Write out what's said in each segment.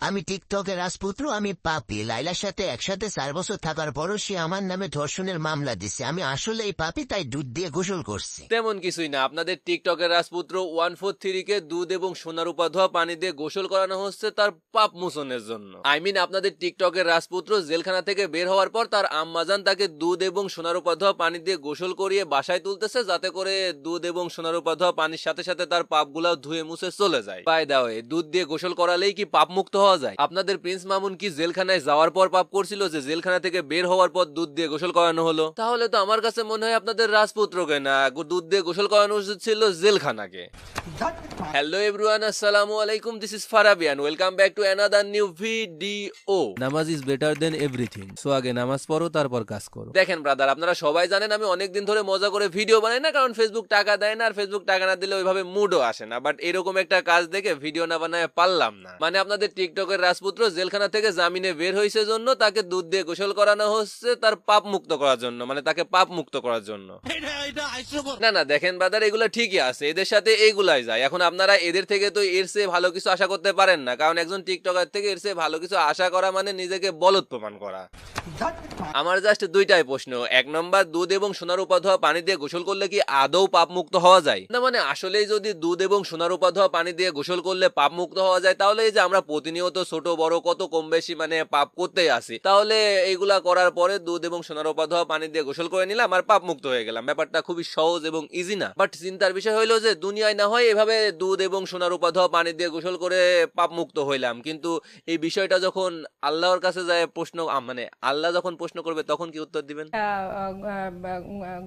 আমি টিকটকের রাজপুত্র, আমি পাপি। লাইলার সাথে একসাথে 4 বছর থাকার পরও সে আমার নামে ধর্ষণের মামলা দিছে। আমি আসলে এই পাপি, তাই দুধ দিয়ে গোসল করছি। তেমন কিছুই না, আপনাদের টিকটকের রাজপুত্র 143 কে দুধ এবং সোনারূপা ধোয়া পানি দিয়ে গোসল করানো হচ্ছে তার পাপ মোচনের জন্য। আপনাদের টিকটকের রাজপুত্র জেলখানা থেকে বের হওয়ার পর তার আম্মাজান তাকে দুধ এবং সোনারূপা ধোয়া পানি দিয়ে গোসল করিয়ে বাসায় তুলতেছে, যাতে করে দুধ এবং সোনারূপা ধোয়া পানির সাথে সাথে তার পাপগুলাও ধুয়ে মুছে চলে যায়। বাই দা ওয়ে, দুধ দিয়ে গোসল করালেই কি পাপ মুক্ত হওয়া যায়? আপনাদের প্রিন্স মামুন কি জেলখানায় যাওয়ার পর পাপ করছিল যে জেলখানা থেকে বের হওয়ার পর দুধ দিয়ে গোসল করানো হলো? তাহলে তো আমার কাছে মনে হয় আপনাদের রাজপুত্রকে না, দুধ দিয়ে গোসল করানো উচিত ছিল জেলখানাকে। হ্যালো এভরিওয়ান, আসসালামু আলাইকুম, this is Farabian, welcome back to another new video. নামাজ is better than everything, so আগে নামাজ পড়ো তারপর কাজ করো। দেখেন ব্রাদার, আপনারা সবাই জানেন আমি অনেকদিন ধরে মজা করে ভিডিও বানাই না, কারণ ফেসবুক টাকা দেয় না, আর ফেসবুক টাকা না দিলে ওইভাবে মুডও আসে না। বাট এরকম একটা কাজ দেখে ভিডিও না বানায় পারলাম না। মানে আপনাদের টিকটকের রাজপুত্র জেলখানা থেকে জামিনে বের হয়েছে জন্য তাকে দুধ দিয়ে গোসল করানো হচ্ছে তার পাপ মুক্ত করার জন্য, মানে তাকে পাপ মুক্ত করার জন্য। না না, দেখেন ব্রাদার, এগুলো ঠিকই আছে, এদের সাথে এইগুলাই যায়। এখন আপনারা এদের থেকে তো এর চেয়ে ভালো কিছু আশা করতে পারেন না, কারণ একজন টিকটকার থেকে এর চেয়ে ভালো কিছু আশা করা মানে নিজেকে বলদ প্রমাণ করা। আমার জাস্ট দুইটাই প্রশ্ন। এক নম্বর, দুধ এবং সোনারূপা ধোয়া পানি দিয়ে গোসল করলে কি আদৌ পাপ মুক্ত হওয়া যায়? না মানে আসলেই যদি দুধ এবং সোনারূপা ধোয়া পানি দিয়ে গোসল করলে পাপ মুক্ত হওয়া যায়, তাহলে এই যে আমরা প্রতিনিয়ত ছোট বড় কত কম বেশি মানে পাপ করতেই আসি, তাহলে এইগুলা করার পরে দুধ এবং সোনারূপা ধোয়া পানি দিয়ে গোসল করে নিলাম আর পাপ মুক্ত হয়ে গেলাম। ব্যাপারটা খুবই সহজ এবং ইজি না? বাট চিন্তার বিষয় হইলো যে দুনিয়ায় না হয় এভাবে দুধ এবং সোনারূপা ধোয়া পানি দিয়ে গোসল করে পাপ মুক্ত হইলাম, কিন্তু এই বিষয়টা যখন আল্লাহর কাছে যায় প্রশ্ন, মানে আল্লাহ যখন প্রশ্ন করবে তখন কি উত্তর দিবেন?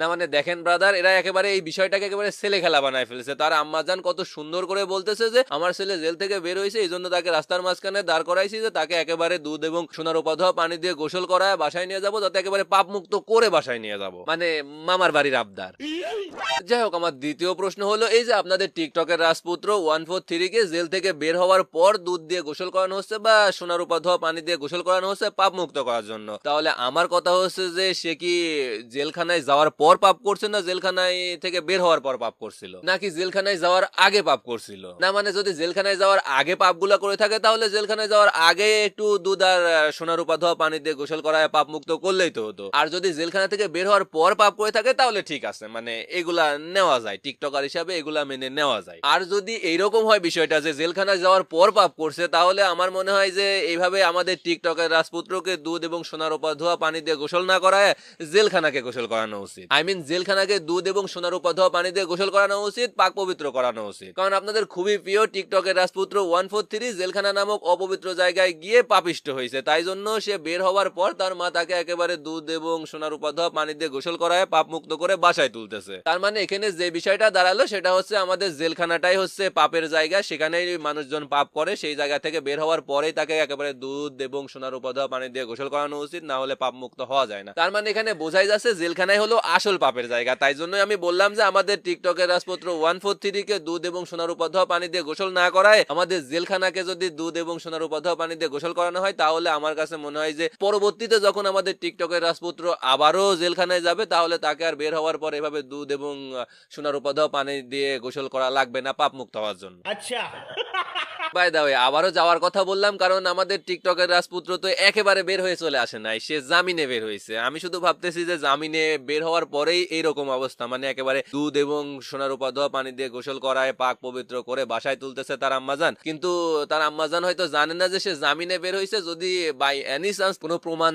না মানে দেখেন ব্রাদার, এরা একেবারে এই বিষয়টাকে একেবারে ছেলে খেলা বানায় ফেলেছে। তার আম্মাজান কত সুন্দর করে বলতেছে যে আমার ছেলে জেল থেকে বের হয়েছে, এই জন্য তাকে রাস্তার মাঝখানে দাঁড় করাইছি যে তাকে একেবারে দুধ এবং সোনারূপা ধোয়া পানি দিয়ে গোসল করায় বাসায় নিয়ে যাবো, যাতে একেবারে পাপ মুক্ত করে বাসায় নিয়ে যাবো, মানে মামার বাড়ির আবদার। যাই হোক, আমার দ্বিতীয় প্রশ্ন হলো এই যে আপনাদের টিকটকের রাজপুত্র 143 কে জেল থেকে বের হওয়ার পর দুধ দিয়ে গোসল করানো হচ্ছে বা সোনারূপা ধোয়া পানি দিয়ে গোসল করানো হচ্ছে পাপ মুক্ত করার জন্য, তাহলে আমার কথা হচ্ছে যে সে কি জেলখানায় যাওয়ার পর পাপ করছে, না জেলখানায় থেকে বের হওয়ার পর পাপ করছিল, নাকি জেলখানায় যাওয়ার আগে পাপ করছিল? না মানে যদি জেলখানায় যাওয়ার আগে পাপগুলা করে থাকে, তাহলে জেলখানায় যাওয়ার আগে একটু দুধ আর সোনারূপা ধোয়া পানি দিয়ে গোসল করায় পাপ মুক্ত করলেই তো হতো। আর যদি জেলখানা থেকে বের হওয়ার পর পাপ করে থাকে তাহলে ঠিক আছে, মানে এগুলা নেওয়া যায়, টিকটকার হিসাবে এগুলা মেনে নেওয়া যায়। আর যদি এইরকম হয় বিষয়টা যে জেলখানায় যাওয়ার পর পাপ করছে, তাহলে আমার মনে হয় যে এইভাবে আমাদের টিকটকের রাজপুত্রকে দুধ এবং সোনারূপা ধোয়া পানি দিয়ে গোসল না করায় জেলখানাকে গোসল করানো উচিত। জেলখানাকে দুধ এবং সোনারূপা ধোয়া পানি দিয়ে গোসল করানো উচিত, পাক পবিত্র করানো উচিত। কারণ আপনাদের খুবই প্রিয় টিকটকের রাজপুত্র 143 জেলখানা নামক অপবিত্র জায়গায় গিয়ে পাপিষ্ট হয়েছে, তাই জন্য সে বের হওয়ার পর তার মা তাকে একেবারে দুধ এবং সোনারূপা ধোয়া পানি দিয়ে গোসল করায় পাপ মুক্ত করে বাসায় তুলতেছে। তার মানে এখানে যে বিষয়টা দাঁড়ালো সেটা হচ্ছে আমাদের জেলখানাটাই হচ্ছে পাপের জায়গা, সেখানেই মানুষজন পাপ করে, সেই জায়গা থেকে বের হওয়ার পরেই তাকে একেবারে দুধ এবং সোনারূপা ধোয়া পানি দিয়ে গোসল করানো উচিত, না হলে পাপ মুক্ত হওয়া যায় না। তার মানে এখানে বোঝাই যাচ্ছে জেলখানাই হলো আসল পাপের জায়গা। তাই জন্যই আমি বললাম যে আমাদের টিকটকের রাজপুত্র 143 কে দুধ এবং সোনারূপা ধোয়া পানি দিয়ে গোসল না করায় আমাদের জেলখানাকে যদি দুধ এবং সোনারূপা ধোয়া পানি দিয়ে গোসল করানো হয়, তাহলে আমার কাছে মনে হয় যে পরবর্তীতে যখন আমাদের টিকটকের রাজপুত্র আবারও জেলখানায় যাবে, তাহলে তাকে আর বের হওয়ার পর এভাবে দুধ এবং সোনারূপা ধোয়া পানি দিয়ে গোসল করা লাগবে না পাপ মুক্ত হওয়ার জন্য। আচ্ছা, বাই দা ওয়ে, আবারও যাওয়ার কথা বললাম কারণ আমাদের টিকটকের রাজপুত্র তো একেবারে বের হয়ে চলে আসে নাই, সে জামিনে বের হয়েছে। আমি শুধু ভাবতেছি যে জামিনে বের হওয়ার পরেই এইরকম অবস্থা, মানে একেবারে দুধ এবং সোনারূপা ধোয়া পানি দিয়ে গোসল করায় পাক পবিত্র করে বাসায় তুলতেছে তার আম্মাজান, কিন্তু তার আম্মাজান হয়তো জানে না যে সে জামিনে বের হয়েছে। যদি বাই এনি চান্স কোনো প্রমাণ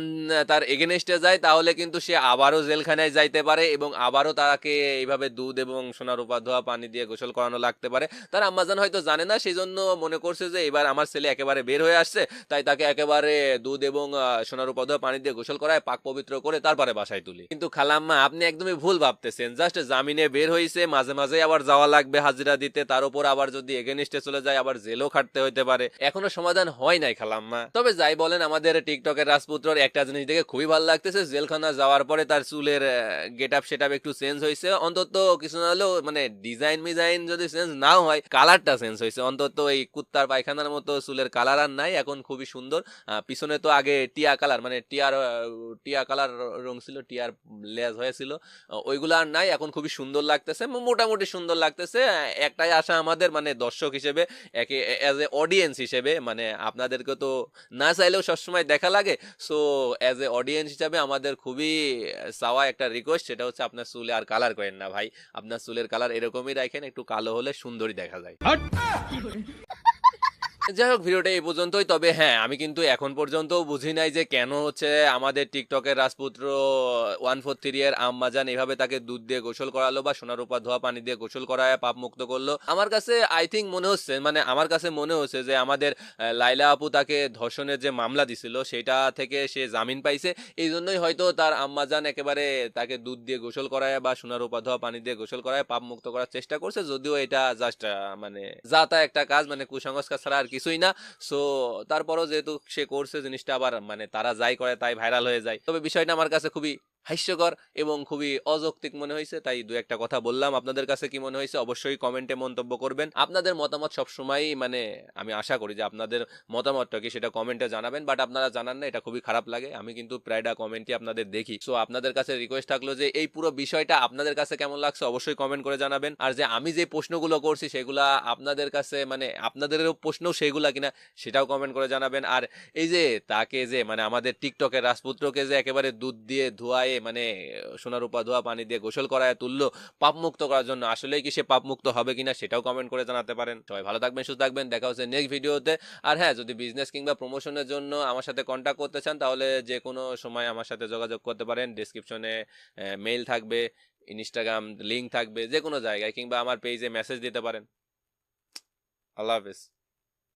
তার এগেনস্টে যায়, তাহলে কিন্তু সে আবারও জেলখানায় যাইতে পারে এবং আবারও তাকে এইভাবে দুধ এবং সোনারূপা ধোয়া পানি দিয়ে গোসল করানো লাগতে পারে। তার আম্মাজান হয়তো জানে না, সেই জন্য মনে করছে যে এবার আমার ছেলে একেবারে বের হয়ে আসছে, তাই তাকে একেবারে দুধ এবং সোনারূপা ধোয়া পানি দিয়ে গোসল করায় পাক পবিত্র করে তারপরে বাসায় তুলি। কিন্তু খালাম্মা, আপনি একদমই ভুল ভাবতেছেন। জাস্ট জামিনে বের হয়েছে, মাঝে মাঝে আবার যাওয়া লাগবে হাজিরা দিতে, তার উপর আবার যদি এগেনস্টে চলে যায় আবার জেলও খাটতে হইতে পারে। এখনো সমাধান হয় নাই খালাম্মা। তবে যাই বলেন, আমাদের টিকটকের রাজপুত্রর একটা জিনিস দেখে খুবই ভালো লাগতেছে, জেলখানা যাওয়ার পরে তার চুলের গেট আপ সেট আপ একটু চেঞ্জ হয়েছে, অন্তত কিছু না হলেও মানে ডিজাইন মিজাইন যদি চেঞ্জ নাও হয়, কালারটা চেঞ্জ হয়েছে, অন্তত এই কুত্তা কুত্তার পায়খানার মতো চুলের কালার আর নাই, এখন খুবই সুন্দর। পিছনে তো আগে টিয়া কালার মানে টিয়া কালার রং ছিল, টিয়ার লেজ হয়েছিল, ওইগুলো আর নাই, এখন খুবই সুন্দর লাগতেছে, মোটামুটি সুন্দর লাগতেছে। একটাই আশা আমাদের, মানে দর্শক হিসেবে, একে অ্যাজ এ অডিয়েন্স হিসেবে, মানে আপনাদেরকে তো না চাইলেও সবসময় দেখা লাগে, সো অ্যাজ এ অডিয়েন্স হিসাবে আমাদের খুবই চাওয়া একটা রিকোয়েস্ট, সেটা হচ্ছে আপনার চুলে আর কালার করেন না ভাই, আপনার চুলের কালার এরকমই রাখেন, একটু কালো হলে সুন্দরই দেখা যায়। যাই হোক, ভিডিওটা এই পর্যন্তই। তবে হ্যাঁ, আমি কিন্তু এখন পর্যন্ত বুঝি নাই যে কেন হচ্ছে আমাদের টিকটকের রাজপুত্র 143 এর আম্মাজান এভাবে তাকে দুধ দিয়ে গোসল করালো বা সোনার উপা ধোয়া পানি দিয়ে গোসল করায় পাপ মুক্ত করলো। আমার কাছে আই থিঙ্ক মনে হচ্ছে, মানে আমার কাছে মনে হচ্ছে যে আমাদের লাইলা আপু তাকে ধর্ষণের যে মামলা দিছিল সেটা থেকে সে জামিন পাইছে, এই জন্যই হয়তো তার আম্মাজান একেবারে তাকে দুধ দিয়ে গোসল করায় বা সোনার উপা ধোয়া পানি দিয়ে গোসল করায় পাপ মুক্ত করার চেষ্টা করছে, যদিও এটা জাস্ট মানে যা তা একটা কাজ, মানে কুসংস্কার ছাড়া আর কিছুই না। সো তারপরও যেহেতু সে করছে জিনিসটা, আবার মানে তারা যাই করে তাই ভাইরাল হয়ে যায়, তবে বিষয়টা আমার কাছে খুবই হাস্যকর এবং খুবই অযৌক্তিক মনে হয়েছে, তাই দু একটা কথা বললাম। আপনাদের কাছে কি মনে হয়েছে অবশ্যই কমেন্টে মন্তব্য করবেন। আপনাদের মতামত সবসময়, মানে আমি আশা করি যে আপনাদের মতামতটা কি সেটা কমেন্টে জানাবেন, বাট আপনারা জানান না, এটা খুবই খারাপ লাগে। আমি কিন্তু প্রায়টা কমেন্টই আপনাদের দেখি। সো আপনাদের কাছে রিকোয়েস্ট থাকলো যে এই পুরো বিষয়টা আপনাদের কাছে কেমন লাগছে অবশ্যই কমেন্ট করে জানাবেন, আর যে আমি যে প্রশ্নগুলো করছি সেগুলা আপনাদের কাছে, মানে আপনাদেরও প্রশ্ন সেগুলা কিনা সেটাও কমেন্ট করে জানাবেন। আর এই যে তাকে যে, মানে আমাদের টিকটকের রাজপুত্রকে যে একেবারে দুধ দিয়ে ধোয়ায়, মানে সোনার উপা ধোয়া পানি দিয়ে গোসল করায় তুললো পাপ মুক্ত করার জন্য, আসলে কি সে পাপ মুক্ত হবে কিনা সেটাও কমেন্ট করে জানাতে পারেন। সবাই ভালো থাকবেন, সুস্থ থাকবেন, দেখা হচ্ছে নেক্সট ভিডিওতে। আর হ্যাঁ, যদি বিজনেস কিংবা প্রমোশনের জন্য আমার সাথে কন্ট্যাক্ট করতে চান তাহলে যে কোনো সময় আমার সাথে যোগাযোগ করতে পারেন। ডিসক্রিপশনে মেইল থাকবে, ইনস্টাগ্রাম লিংক থাকবে, যে কোনো জায়গায়, কিংবা আমার পেজে মেসেজ দিতে পারেন। আল্লাহ হাফেজ।